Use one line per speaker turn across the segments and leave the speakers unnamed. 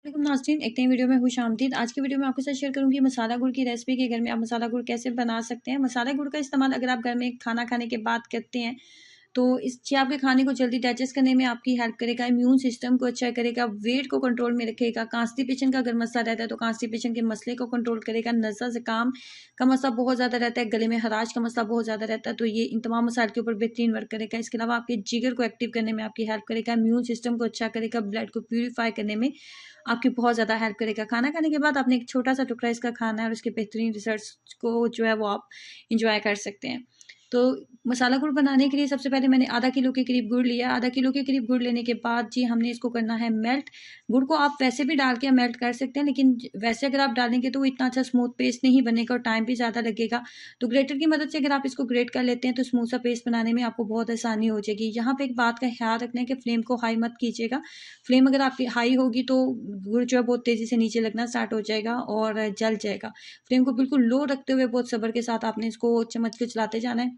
वालेकुम नाज़रीन, एक नई वीडियो में खुशामदीद। आज की वीडियो में आपके साथ शेयर करूंगी मसाला गुड़ की रेसिपी कि घर में आप मसाला गुड़ कैसे बना सकते हैं। मसाला गुड़ का इस्तेमाल अगर आप घर में खाना खाने के बाद करते हैं तो इससे आपके खाने को जल्दी डाइजेस्ट करने में आपकी हेल्प करेगा, इम्यून सिस्टम को अच्छा करेगा, वेट को कंट्रोल में रखेगा। कॉन्स्टिपेशन का अगर मसला रहता है तो कॉन्स्टिपेशन के मसले को कंट्रोल करेगा। नज़ला ज़ुकाम का मसला बहुत ज़्यादा रहता है, गले में खराश का मसला बहुत ज़्यादा रहता है, तो ये इन तमाम मसाइल के ऊपर बेहतरीन वर्क करेगा। इसके अलावा आपके जिगर को एक्टिव करने में आपकी हेल्प करेगा, इम्यून सिस्टम को अच्छा करेगा, ब्लड को प्यूरीफाई करने में आपकी बहुत ज़्यादा हेल्प करेगा। खाना खाने के बाद आपने एक छोटा-सा टुकड़ा इसका खाना है और उसके बेहतरीन रिज़ल्ट्स को जो है वो आप एन्जॉय कर सकते हैं। तो मसाला गुड़ बनाने के लिए सबसे पहले मैंने आधा किलो के करीब गुड़ लिया। आधा किलो के करीब गुड़ लेने के बाद जी हमने इसको करना है मेल्ट। गुड़ को आप वैसे भी डाल के मेल्ट कर सकते हैं, लेकिन वैसे अगर आप डालेंगे तो वो इतना अच्छा स्मूथ पेस्ट नहीं बनेगा और टाइम भी ज़्यादा लगेगा। तो ग्रेटर की मदद से अगर आप इसको ग्रेट कर लेते हैं तो स्मूथ सा पेस्ट बनाने में आपको बहुत आसानी हो जाएगी। यहाँ पे एक बात का ख्याल रखना है कि फ्लेम को हाई मत कीजिएगा। फ्लेम अगर आपकी हाई होगी तो गुड़ जो है बहुत तेज़ी से नीचे लगना स्टार्ट हो जाएगा और जल जाएगा। फ्लेम को बिल्कुल लो रखते हुए बहुत सब्र के साथ आपने इसको चम्मच के चलाते जाना है।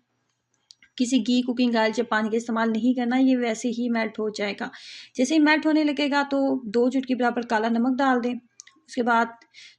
किसी घी कुकिंग ऑयल या पानी का इस्तेमाल नहीं करना, ये वैसे ही मेल्ट हो जाएगा। जैसे ही मेल्ट होने लगेगा तो 2 चुटकी बराबर काला नमक डाल दें। उसके बाद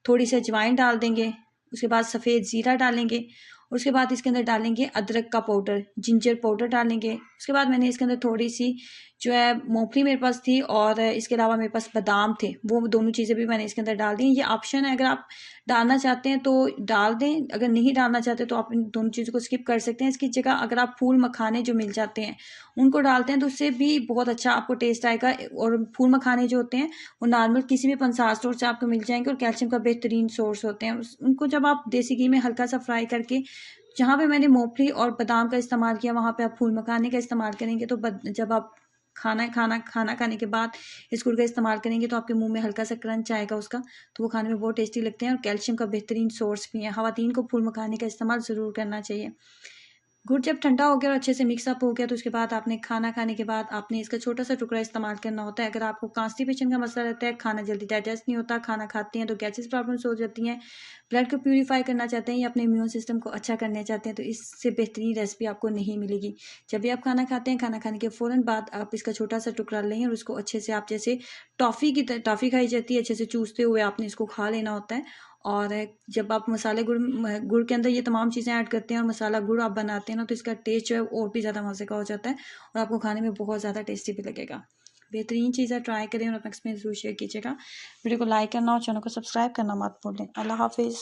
थोड़ी सी अजवाइन डाल देंगे। उसके बाद सफ़ेद ज़ीरा डालेंगे। उसके बाद इसके अंदर डालेंगे अदरक का पाउडर, जिंजर पाउडर डालेंगे। उसके बाद मैंने इसके अंदर थोड़ी सी जो है मूंगफली मेरे पास थी और इसके अलावा मेरे पास बादाम थे, वो दोनों चीज़ें भी मैंने इसके अंदर डाल दी। ये ऑप्शन है, अगर आप डालना चाहते हैं तो डाल दें, अगर नहीं डालना चाहते तो आप इन दोनों चीज़ों को स्किप कर सकते हैं। इसकी जगह अगर आप फूल मखाने जो मिल जाते हैं उनको डालते हैं तो उससे भी बहुत अच्छा आपको टेस्ट आएगा। और फूल मखाने जो होते हैं वो नॉर्मल किसी भी पंसार स्टोर से आपको मिल जाएंगे और कैल्शियम का बेहतरीन सोर्स होते हैं। उनको जब आप देसी घी में हल्का सा फ्राई करके, जहाँ पे मैंने मूंगफली और बादाम का इस्तेमाल किया वहाँ पे आप फूल मखाने का इस्तेमाल करेंगे तो जब आप खाना खाने के बाद इस गुड़ का इस्तेमाल करेंगे तो आपके मुंह में हल्का सा क्रंच आएगा उसका, तो वो खाने में बहुत टेस्टी लगते हैं और कैल्शियम का बेहतरीन सोर्स भी है। खवातीन को फूल मखाने का इस्तेमाल ज़रूर करना चाहिए। गुड़ जब ठंडा हो गया और अच्छे से मिक्स अप हो गया तो उसके बाद आपने खाना खाने के बाद आपने इसका छोटा सा टुकड़ा इस्तेमाल करना होता है। अगर आपको कॉन्स्टिपेशन का मसला रहता है, खाना जल्दी डाइजेस्ट नहीं होता, खाना खाते हैं तो गैसेस प्रॉब्लम्स हो जाती हैं, ब्लड को प्यूरीफाई करना चाहते हैं या अपने इम्यून सिस्टम को अच्छा करना चाहते हैं, तो इससे बेहतरीन रेसिपी आपको नहीं मिलेगी। जब भी आप खाना खाते हैं, खाना खाने के फ़ौरन बाद आप इसका छोटा सा टुकड़ा लें और उसको अच्छे से, आप जैसे टॉफ़ी खाई जाती है अच्छे से चूसते हुए आपने इसको खा लेना होता है। और जब आप मसाले गुड़ के अंदर ये तमाम चीज़ें ऐड करते हैं और मसाला गुड़ आप बनाते हैं ना, तो इसका टेस्ट जो है और भी ज़्यादा मज़े का हो जाता है और आपको खाने में बहुत ज़्यादा टेस्टी भी लगेगा। बेहतरीन चीज़ है, ट्राई करें और अपना एक्सपीरियंस ज़रूर शेयर कीजिएगा। वीडियो को लाइक करना और चैनल को सब्सक्राइब करना मत भूलें। अल्लाह हाफिज़।